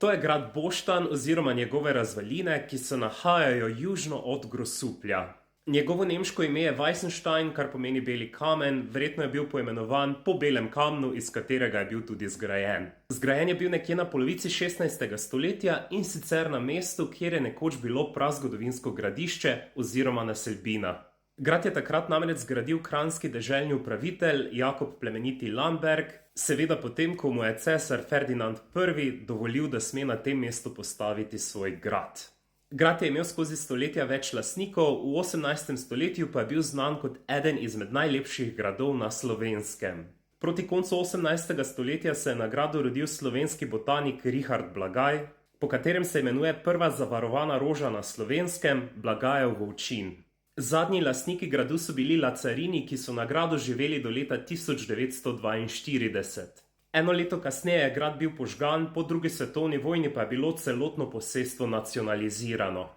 To je grad Boštan oziroma njegove razvaline, ki se nahajajo južno od Grosuplja. Njegovo nemško ime je Weissenstein, kar pomeni beli kamen, verjetno je bil poimenovan po belem kamnu, iz katerega je bil tudi zgrajen. Zgrajen je bil nekje na polovici 16. stoletja in sicer na mestu, kjer je nekoč bilo prazgodovinsko gradišče oziroma naselbina. Grad je takrat namreč zgradil kranjski deželni upravitelj Jakob Plemeniti Lamberg, seveda potem, ko mu je cesar Ferdinand I. dovolil, da sme na tem mestu postaviti svoj grad. Grad je imel skozi stoletja več lastnikov, v 18. stoletju pa je bil znan kot eden izmed najlepših gradov na Slovenskem. Proti koncu 18. stoletja se je na gradu rodil slovenski botanik Richard Blagaj, po katerem se imenuje prva zavarovana roža na Slovenskem, Blagajev Volčin. Zadnji lastniki gradu so bili Lacarini, ki so na gradu živeli do leta 1942. Eno leto kasneje je grad bil požgan, po drugi svetovni vojni pa je bilo celotno posestvo nacionalizirano.